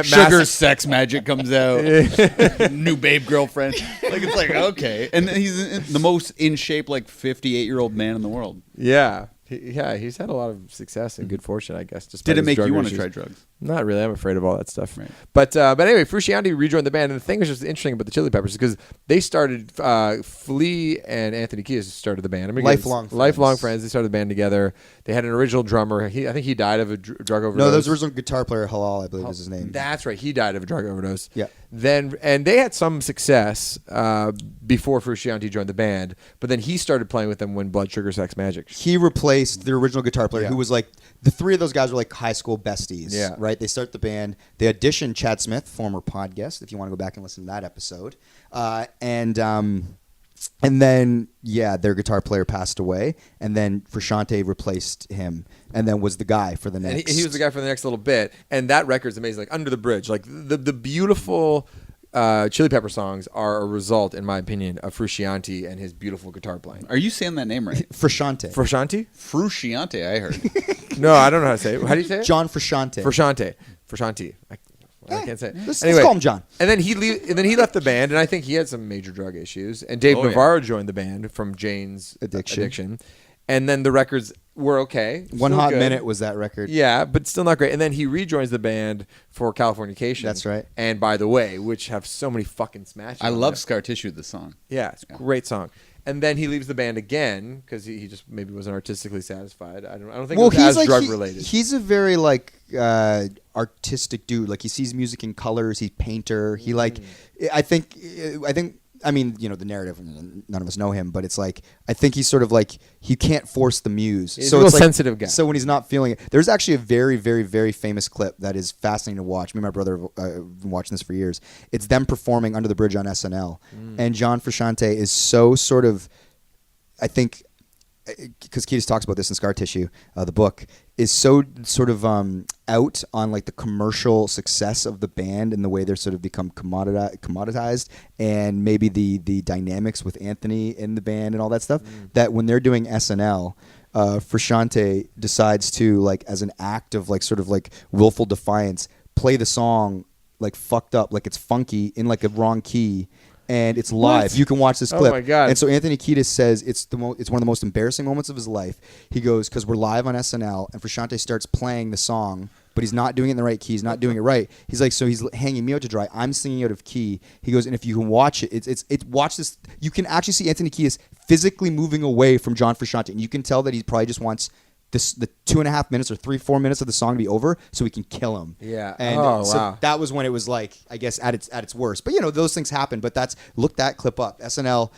sugar sex magic comes out. New babe girlfriend. Like, it's like, okay. And he's the most in shape, like 58-year-old man in the world. Yeah. He's had a lot of success and good fortune, I guess. Did it make you want to try drugs? Not really. I'm afraid of all that stuff. Right. But anyway, Frusciante rejoined the band, and the thing that's just interesting about the Chili Peppers is because they started, Flea and Anthony Kiedis started the band. Lifelong friends. They started the band together. They had an original drummer. I think he died of a drug overdose. No, that was the original guitar player, Halal, I believe is his name. That's right. He died of a drug overdose. Yeah. And they had some success before Frusciante joined the band, but then he started playing with them when Blood Sugar Sex Magic. He replaced the original guitar player, who was like, the three of those guys were like high school besties, right? They start the band. They auditioned Chad Smith, former pod guest, if you want to go back and listen to that episode. And then, their guitar player passed away, and then Frusciante replaced him, and then was the guy for the next. And he was the guy for the next little bit, and that record's amazing. Like Under the Bridge, like the beautiful Chili Pepper songs are a result, in my opinion, of Frusciante and his beautiful guitar playing. Are you saying that name right? Frusciante. Frusciante, I heard. No, I don't know how to say it. How do you say it? John Frusciante. Frusciante. I can't say it. Let's call him John. And then he left the band, and I think he had some major drug issues. And Dave Navarro joined the band from Jane's Addiction. And then the records were okay. One Hot Minute was that record. Yeah, but still not great. And then he rejoins the band for Californication. That's right. And By the Way, which have so many fucking smashes. I love Scar Tissue, the song. Yeah, it's a great song. And then he leaves the band again because he just maybe wasn't artistically satisfied. I don't think it was as drug related. He's a very artistic dude. Like he sees music in colors. He's a painter. He I think. I mean, the narrative. None of us know him, but it's like I think he's sort of like he can't force the muse. He's a real sensitive guy. So when he's not feeling it, there's actually a very, very, very famous clip that is fascinating to watch. Me and my brother have been watching this for years. It's them performing Under the Bridge on SNL, and John Frusciante is so sort of, I think, because Kiedis talks about this in Scar Tissue, the book, is so sort of out on like the commercial success of the band and the way they're sort of become commoditized, and maybe the dynamics with Anthony in the band and all that stuff, that when they're doing SNL, Frusciante decides to, like, as an act of like sort of like willful defiance, play the song like fucked up, like it's funky in like a wrong key, and it's live. What? You can watch this Oh clip. my God. And so Anthony Kiedis says it's one of the most embarrassing moments of his life. He goes, because we're live on SNL, and Frusciante starts playing the song, but he's not doing it in the right key. He's not doing it right. He's like, so he's hanging me out to dry. I'm singing out of key. He goes, and if you can watch it, watch this. You can actually see Anthony Kiedis physically moving away from John Frusciante, and you can tell that he probably just wants the 2.5 minutes or 3-4 minutes of the song to be over so we can kill him. Yeah. And so wow. that was when it was like, I guess at its worst. But those things happen. But look that clip up. SNL,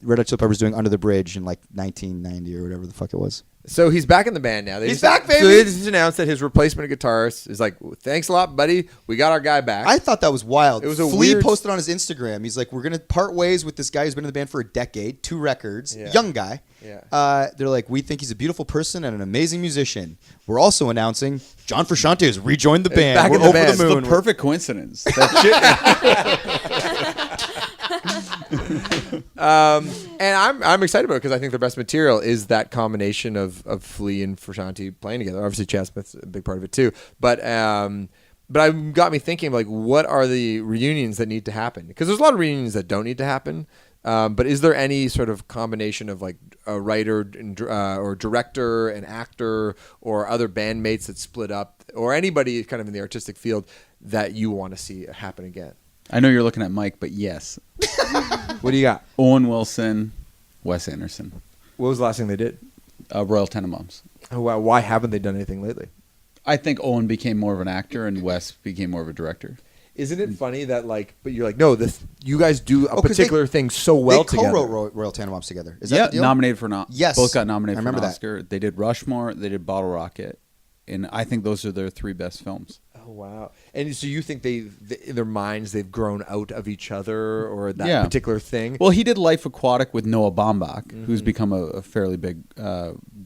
Red Hot Chili Peppers doing Under the Bridge in like 1990 or whatever the fuck it was. So he's back in the band now. He's back, baby! So they just announced that his replacement guitarist is like, thanks a lot, buddy. We got our guy back. I thought that was wild. It was a Flea weird... posted on his Instagram. He's like, we're going to part ways with this guy who's been in the band for a decade, 2 records, young guy. Yeah. They're like, we think he's a beautiful person and an amazing musician. We're also announcing John Frusciante has rejoined the band. back We're in the over band. the moon. It's the perfect coincidence. And I'm excited about it because I think the best material is that combination of Flea and Frusciante playing together. Obviously, Chad Smith's a big part of it too. But it got me thinking, like, what are the reunions that need to happen? Because there's a lot of reunions that don't need to happen. But is there any sort of combination of like a writer and, or director and actor or other bandmates that split up or anybody kind of in the artistic field that you want to see happen again? I know you're looking at Mike, but yes. What do you got? Owen Wilson, Wes Anderson, What was the last thing they did? Royal Tenenbaums. Oh, wow. Why haven't they done anything lately? I think Owen became more of an actor and Wes became more of a director. Isn't it funny that but you're like, no, you guys do a 'cause particular thing so well they together. co-wrote Royal Tenenbaums together. Is that the deal? Nominated for Yes. both got nominated I for an remember that. Oscar. They did Rushmore, they did Bottle Rocket, and I think those are their 3 best films. Oh wow! And so you think in their minds they've grown out of each other or that particular thing? Well, he did Life Aquatic with Noah Baumbach, who's become a fairly big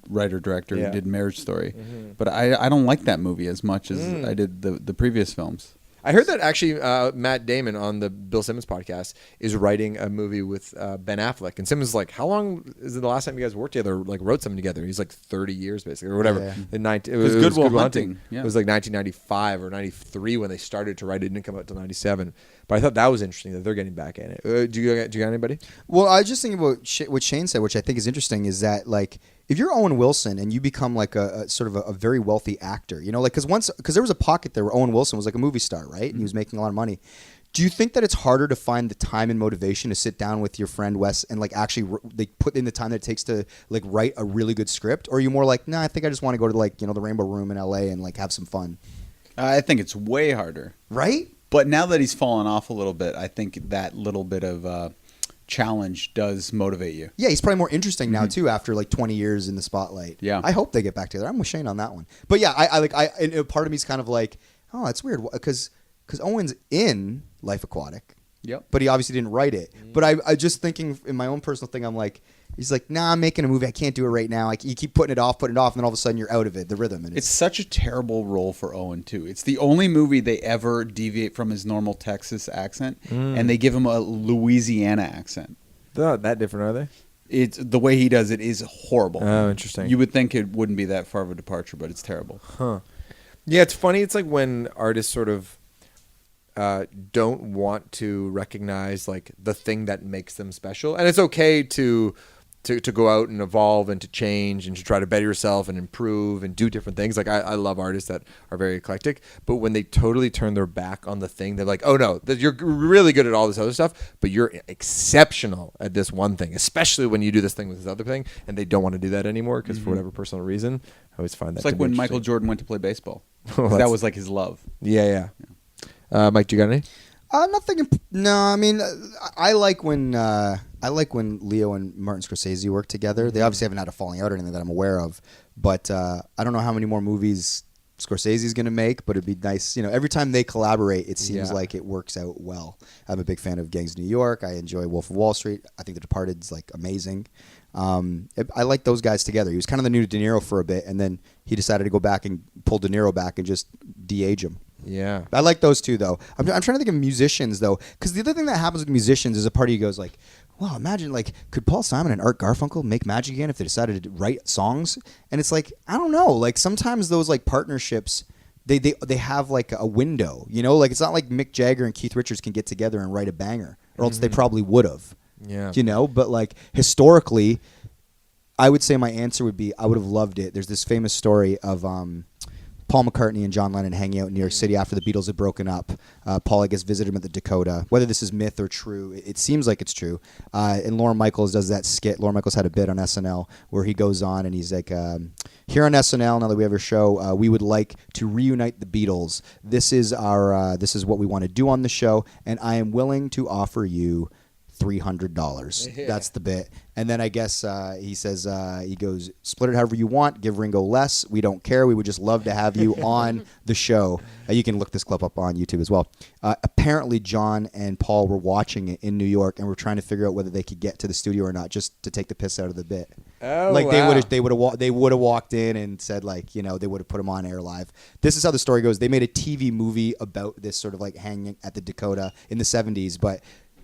writer director. Yeah. Who did Marriage Story, but I don't like that movie as much as I did the previous films. I heard that actually Matt Damon on the Bill Simmons podcast is writing a movie with Ben Affleck. And Simmons is like, how long is it the last time you guys worked together, like wrote something together? He's like 30 years basically or whatever. Yeah. It was Good Will Will Hunting. Yeah. It was like 1995 or 93 when they started to write it. It didn't come out till 97. But I thought that was interesting that they're getting back in it. Do you got anybody? Well, I was just thinking about what Shane said, which I think is interesting, is that like if you're Owen Wilson and you become like a sort of a very wealthy actor, like because there was a pocket there where Owen Wilson was like a movie star, right? And he was making a lot of money. Do you think that it's harder to find the time and motivation to sit down with your friend Wes and like actually put in the time that it takes to like write a really good script? Or are you more like, I think I just want to go to like, the Rainbow Room in LA and like have some fun? I think it's way harder. Right? But now that he's fallen off a little bit, I think that little bit of challenge does motivate you. Yeah, he's probably more interesting now too after like 20 years in the spotlight. Yeah, I hope they get back together. I'm with Shane on that one. But yeah, and part of me's kind of like, oh, that's weird because Owen's in Life Aquatic. Yep. But he obviously didn't write it. But I just thinking in my own personal thing, I'm like, he's like, nah, I'm making a movie. I can't do it right now. You keep putting it off, and then all of a sudden you're out of it, the rhythm. And it's such a terrible role for Owen, too. It's the only movie they ever deviate from his normal Texas accent, and they give him a Louisiana accent. They're not that different, are they? It's the way he does it is horrible. Oh, interesting. You would think it wouldn't be that far of a departure, but it's terrible. Huh. Yeah, it's funny. It's like when artists sort of don't want to recognize like the thing that makes them special, and it's okay to go out and evolve and to change and to try to better yourself and improve and do different things. Like I love artists that are very eclectic, but when they totally turn their back on the thing, they're like, oh no, you're really good at all this other stuff, but you're exceptional at this one thing, especially when you do this thing with this other thing, and they don't want to do that anymore because for whatever personal reason, I always find that it's like when Michael Jordan went to play baseball. Well, that was like his love. Yeah. Mike, do you got any? Nothing. No, I mean, I like when Leo and Martin Scorsese work together. They obviously haven't had a falling out or anything that I'm aware of, but I don't know how many more movies Scorsese's going to make. But it'd be nice, every time they collaborate, it seems like it works out well. I'm a big fan of Gangs of New York. I enjoy Wolf of Wall Street. I think The Departed's like amazing. I like those guys together. He was kind of the new De Niro for a bit, and then he decided to go back and pull De Niro back and just de-age him. Yeah. I like those two, though. I'm trying to think of musicians, though, because the other thing that happens with musicians is a party goes like, wow, imagine, like, could Paul Simon and Art Garfunkel make magic again if they decided to write songs? And it's like, I don't know. Like, sometimes those, like, partnerships, they have, like, a window, like, it's not like Mick Jagger and Keith Richards can get together and write a banger. or else they probably would have. Yeah. You know, but like historically, I would say my answer would be I would have loved it. There's this famous story of Paul McCartney and John Lennon hanging out in New York City after the Beatles had broken up. Paul, I guess, visited him at the Dakota. Whether this is myth or true, it seems like it's true. And Lorne Michaels does that skit. Lorne Michaels had a bit on SNL where he goes on and he's like, here on SNL, now that we have a show, we would like to reunite the Beatles. This is what we want to do on the show, and I am willing to offer you $300. Yeah. That's the bit. And then I guess he says, he goes, split it however you want, give Ringo less. We don't care. We would just love to have you on the show. You can look this clip up on YouTube as well. Apparently, John and Paul were watching it in New York and were trying to figure out whether they could get to the studio or not, just to take the piss out of the bit. Oh, like wow. they would have walked in and said, like, you know, they would have put him on air live. This is how the story goes. They made a TV movie about this sort of like hanging at the Dakota in the 70s, but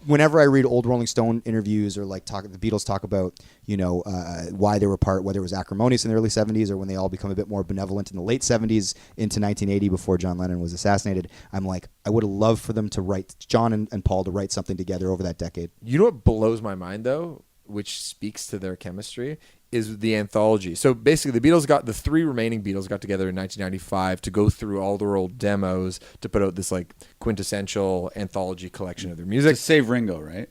whenever I read old Rolling Stone interviews or like the Beatles talk about, you know, why they were apart, whether it was acrimonious in the early 70s or when they all become a bit more benevolent in the late 70s into 1980 before John Lennon was assassinated, I'm like, I would have loved for them to write, John and Paul to write something together over that decade. You know what blows my mind, though, which speaks to their chemistry, is the anthology. So basically, the three remaining Beatles got together in 1995 to go through all their old demos to put out this like quintessential anthology collection of their To music. save Ringo, right?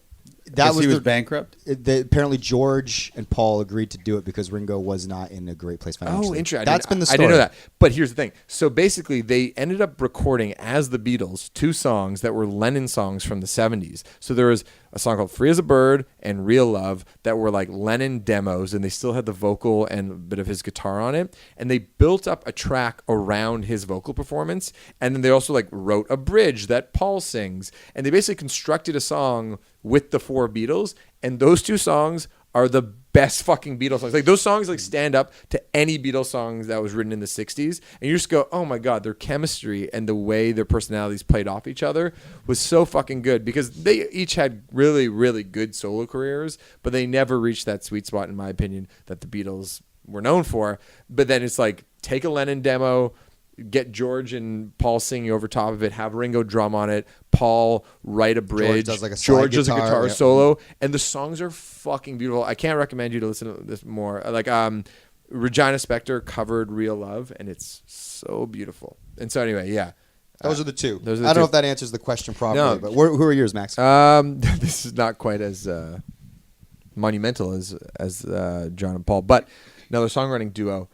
That He was the- bankrupt. Apparently, George and Paul agreed to do it because Ringo was not in a great place financially. Oh, interesting. That's been the I story. didn't know that. But here's the thing. So basically, they ended up recording as the Beatles 2 songs that were Lennon songs from the 70s. So there was a song called Free as a Bird and Real Love that were like Lennon demos, and they still had the vocal and a bit of his guitar on it. And they built up a track around his vocal performance. And then they also like wrote a bridge that Paul sings. And they basically constructed a song with the 4 Beatles. And those 2 songs are the best fucking Beatles songs. Like those songs like stand up to any Beatles songs that was written in the 60s. And you just go, oh my God, their chemistry and the way their personalities played off each other was so fucking good because they each had really, really good solo careers, but they never reached that sweet spot, in my opinion, that the Beatles were known for. But then it's like, take a Lennon demo, get George and Paul singing over top of it, have Ringo drum on it, Paul write a bridge, does like a slide George does a guitar, guitar yeah. solo, and the songs are fucking beautiful. I can't recommend you to listen to this more. Like Regina Spektor covered Real Love, and it's so beautiful. And so anyway, yeah. Those are the 2. Those are the I don't know two. if that answers the question properly, No. but who are yours, Max? This is not quite as monumental as John and Paul, but another songwriting duo,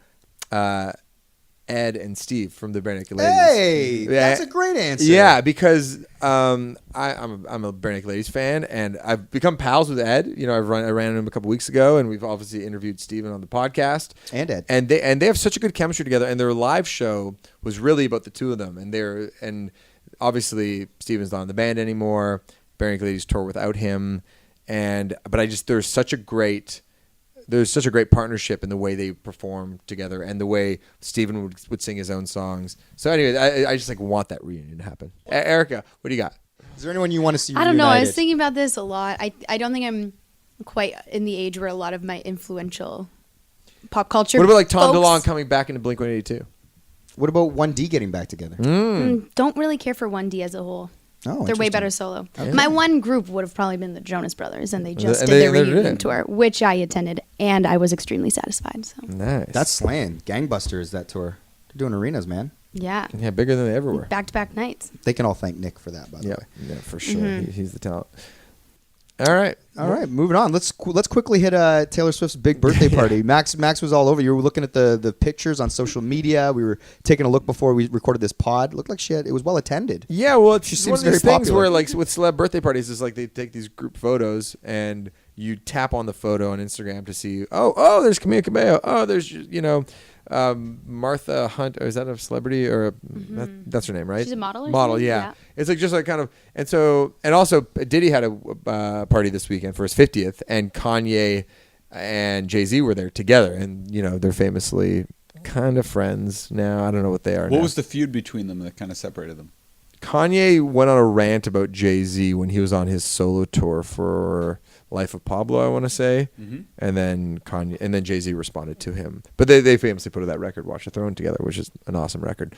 Ed and Steve from the Bare Naked Ladies. Hey, that's a great answer. Yeah, because I'm a Bare Naked Ladies fan, and I've become pals with Ed. You know, I ran into him a couple weeks ago, and we've obviously interviewed Steven on the podcast. And Ed. And they have such a good chemistry together, and their live show was really about the 2 of them. And obviously Steven's not in the band anymore. Bare Naked Ladies tour without him, but there's such a great partnership in the way they perform together and the way Steven would sing his own songs. So anyway, I just like want that reunion to happen. Erica, what do you got? Is there anyone you want to see I don't know. I was reunited? thinking about this a lot. I don't think I'm quite in the age where a lot of my influential pop culture. What about like Tom folks DeLonge coming back into Blink-182? What about 1D getting back together? don't really care for 1D as a whole. Oh, They're way interesting. better solo. Okay. My one group would have probably been the Jonas Brothers, and they just And did their they reunion did. tour, which I attended, and I was extremely satisfied. So Nice. That's slaying. Gangbusters, that tour. They're doing arenas, man. yeah, bigger than they ever were. back-to-back nights. They can all thank Nick for that, by the way. Yeah, for sure. He's the talent. All right. All right, moving on. Let's quickly hit Taylor Swift's big birthday party. Max was all over. You were looking at the pictures on social media. We were taking a look before we recorded this pod. Looked like it was well attended. Yeah, well, it's She one seems of these very things popular. where, like, with celeb birthday parties, is like they take these group photos and you tap on the photo on Instagram to see, oh, there's Camila Cabello. Oh, there's, Martha Hunt. Or is that a celebrity or that's her name, right? She's a model or Model, something? yeah. Yeah. It's like just like kind of, and also Diddy had a party this weekend for his 50th, and Kanye and Jay-Z were there together, and they're famously kind of friends now. I don't know what they are. What now. was the feud between them that kind of separated them? Kanye went on a rant about Jay-Z when he was on his solo tour for Life of Pablo, I want to say, and then Jay-Z responded to him. But they famously put out that record, Watch the Throne, together, which is an awesome record.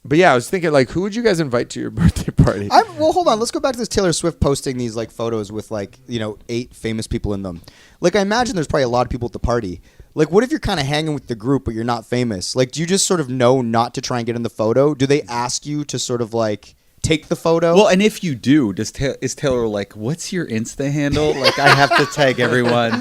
But yeah, I was thinking like, who would you guys invite to your birthday party? Well, hold on. Let's go back to this Taylor Swift posting these like photos with like 8 famous people in them. Like I imagine there's probably a lot of people at the party. Like, what if you're kind of hanging with the group but you're not famous? Like, do you just sort of know not to try and get in the photo? Do they ask you to sort of like take the photo? Well, and if you do, is Taylor like, what's your Insta handle? Like, I have to tag everyone.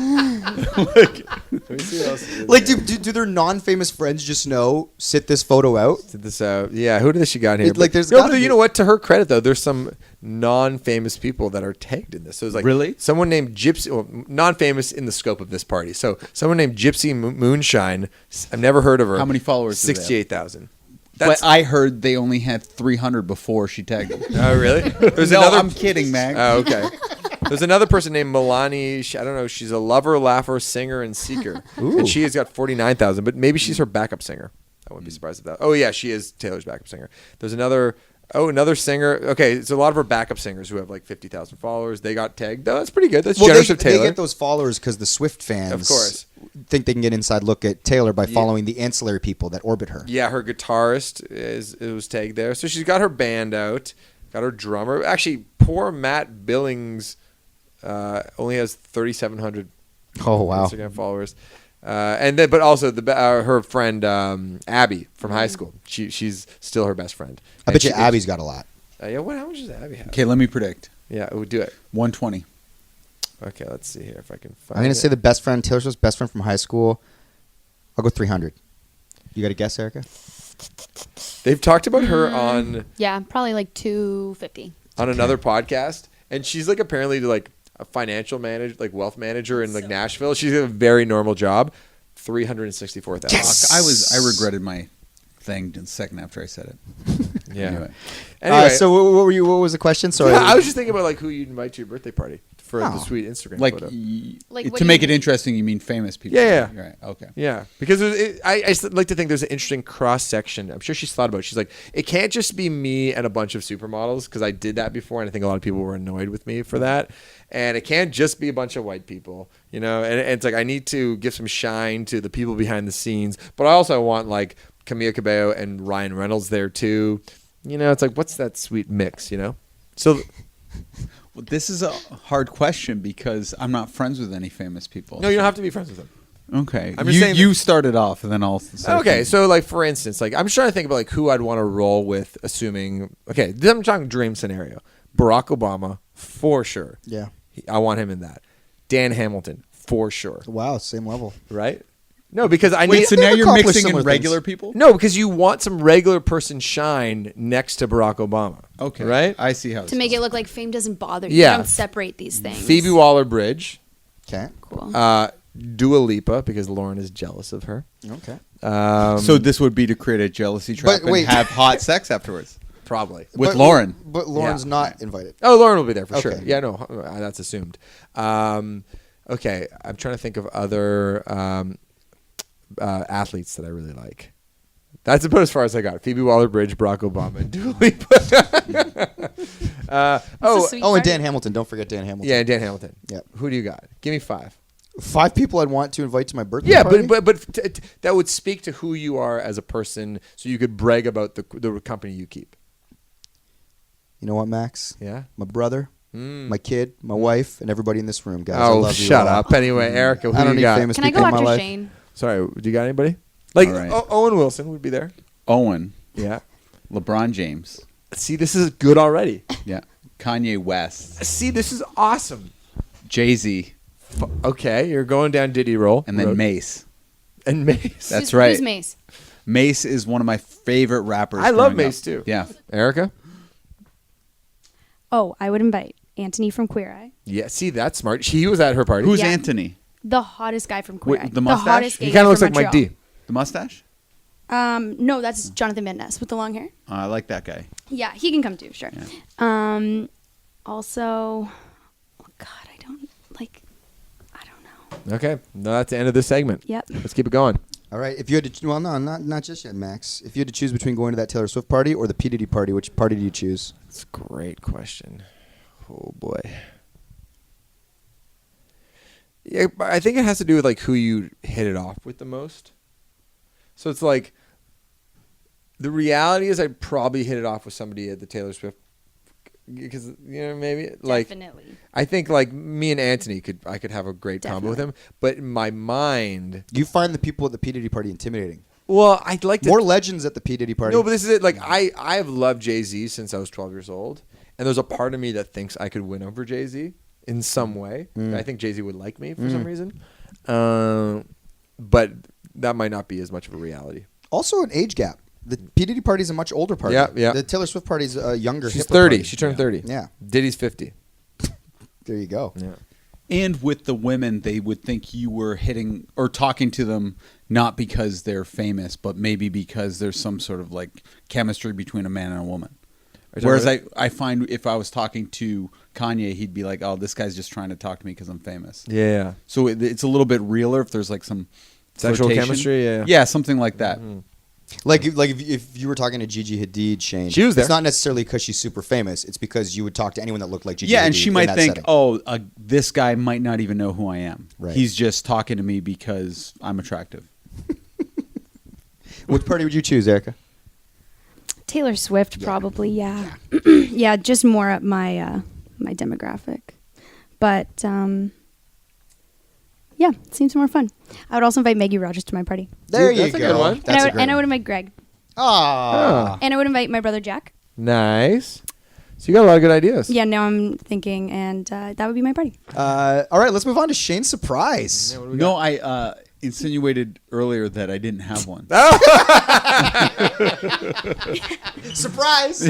Let me see what else is in Like, there. do their non-famous friends just know, sit this photo out? Did this out? Yeah, who did she got here? Like, there's no, gotta but be- you know what? To her credit, though, there's some non-famous people that are tagged in this. So it's like Really? someone named Gypsy, well, non-famous in the scope of this party. So someone named Gypsy Moonshine. I've never heard of her. How many followers do they have? 68,000. But I heard they only had 300 before she tagged them. Oh, really? There's No, another. I'm kidding, Mag. Oh, okay. There's another person named Milani. I don't know. She's a lover, laugher, singer, and seeker. And she has got 49,000, but maybe she's her backup singer. I wouldn't be surprised at that. Oh, yeah, she is Taylor's backup singer. There's another singer. Okay, it's a lot of her backup singers who have like 50,000 followers. They got tagged. Oh, that's pretty good. That's generous of Taylor. They get those followers because the Swift fans, Of course. think they can get inside look at Taylor by following the ancillary people that orbit her. Yeah, her guitarist was tagged there. So she's got her band out, got her drummer. Actually, poor Matt Billings only has 3,700 Oh wow! Instagram followers. But also her friend Abby from high school. She's still her best friend. I And bet you she- Abby's got a lot. Yeah, how much does Abby have? Okay, let me predict. Yeah, we'll do it. 120. Okay, let's see here if I can find. I'm gonna it. say the best friend, Taylor Swift's best friend from high school. I'll go 300. You got a guess, Erica? They've talked about her on Yeah, probably like 250. another podcast, and she's like apparently like a financial manager, like wealth manager in like Nashville. She's got a very normal job. 364,000. I regretted my thing the second after I said it. Yeah. Anyway. Anyway, So what were you? What was the question? Sorry. I was just thinking about like who you'd invite to your birthday party for the Oh. sweet Instagram Like, photo. Like, what to do make you- it interesting, you mean famous people? Yeah. Right. Okay. Yeah, because I just like to think there's an interesting cross section. I'm sure she's thought about it. She's like, it can't just be me and a bunch of supermodels because I did that before, and I think a lot of people were annoyed with me for that. And it can't just be a bunch of white people, you know. And it's like I need to give some shine to the people behind the scenes, but I also want like Camila Cabello and Ryan Reynolds there too. You know, it's like what's that sweet mix, you know? So Well, this is a hard question because I'm not friends with any famous people. no, you don't have to be friends with them. Okay. I'm just saying you started off, and then I'll say Okay, something. so like for instance, like I'm just trying to think about like who I'd want to roll with, assuming I'm talking dream scenario. Barack Obama for sure. Yeah. I want him in that. Dan Hamilton for sure. Wow. Same level. Right? No, because I Wait, need so now They've you're accomplished mixing similar in things. regular people? no, because you want some regular person shine next to Barack Obama. Okay. Right? I see how To make it look like fame doesn't bother you. Yeah. You don't separate these things. Phoebe Waller-Bridge, Okay. Cool. Dua Lipa because Lauren is jealous of her. Okay. So this would be to create a jealousy trap But wait. and have hot sex afterwards Probably. with But- Lauren. But Lauren's Yeah. not invited. Oh, Lauren will be there for sure. Okay. Yeah, no, that's assumed. Okay, I'm trying to think of other athletes that I really like. That's about as far as I got. Phoebe Waller-Bridge, Barack Obama, and Dua Lipa. It's a sweet Oh, and party. Dan Hamilton. Don't forget Dan Hamilton. Yeah, and Dan Hamilton. Yep. Who do you got? Give me 5. 5 people I'd want to invite to my birthday Yeah, party. but that would speak to who you are as a person, so you could brag about the company you keep. You know what, Max? Yeah. My brother, my kid, my wife, and everybody in this room, guys. I Oh, love you shut all. up. Anyway, Erica, who I don't do need you got? famous Can I people go in my after life. Shane? Sorry, do you got anybody? Like All right. Owen Wilson would be there. Owen, Yeah. LeBron James, See, this is good already. yeah, Kanye West, See, this is awesome. Jay-Z, Okay, you're going down Diddy roll, and then road. Mace. And Mace. That's Who's- right. Who's Mace? Mace is one of my favorite rappers. I love growing Mace, up. too. Yeah. Erica. Oh, I would invite Anthony from Queer Eye. Yeah, see, that's smart. He was at her party. Who's Yeah. Anthony? The hottest guy from Queer Wait, Eye. the mustache? hottest He gay kind guy of looks from like Mike Montreal. D. The mustache? No, that's Jonathan Midness with the long hair. I like that guy. Yeah, he can come too, sure. Yeah. Also, oh God, I don't know. Okay, no, that's the end of this segment. Yep. Let's keep it going. All right. If you had to, well, no, not just yet, Max. If you had to choose between going to that Taylor Swift party or the P Diddy party, which party do you choose? That's a great question. Oh boy. Yeah, but I think it has to do with like who you hit it off with the most. So it's like The reality is, I'd probably hit it off with somebody at the Taylor Swift because maybe like Definitely. I think like me and Anthony I could have a great combo with him, but in my mind, You find the people at the P Diddy party intimidating. well, I'd like to More legends at the P Diddy party. No, but this is it. Like I have loved Jay-Z since I was 12 years old, and there's a part of me that thinks I could win over Jay-Z in some way. I think Jay-Z would like me for some reason, but that might not be as much of a reality. Also, an age gap. The P Diddy party is a much older party. Yeah, yeah. The Taylor Swift party is a younger. She's hipper 30. party. She turned 30. Yeah. Diddy's 50. There you go. Yeah. And with the women, they would think you were hitting or talking to them not because they're famous, but maybe because there's some sort of like chemistry between a man and a woman. Whereas I find if I was talking to Kanye, he'd be like, "Oh, this guy's just trying to talk to me because I'm famous." Yeah. So it's a little bit realer if there's like some Sexual flirtation. chemistry, yeah. Yeah, something like that. Like if you were talking to Gigi Hadid, Shane, She was there. It's not necessarily because she's super famous. It's because you would talk to anyone that looked like Gigi. Yeah, Hadid and she in might that think, setting. "Oh, this guy might not even know who I am. Right. He's just talking to me because I'm attractive." Which party would you choose, Erica? Taylor Swift, probably. Yeah. Yeah, just more at my my demographic. But yeah, it seems more fun. I would also invite Maggie Rogers to my party. There Dude, you that's a go. good one. That's and I would invite Greg. Ah. And I would invite my brother Jack. Nice. So you got a lot of good ideas. Yeah, now I'm thinking, and that would be my party. All right, let's move on to Shane's surprise. No, I insinuated earlier that I didn't have one. Surprise!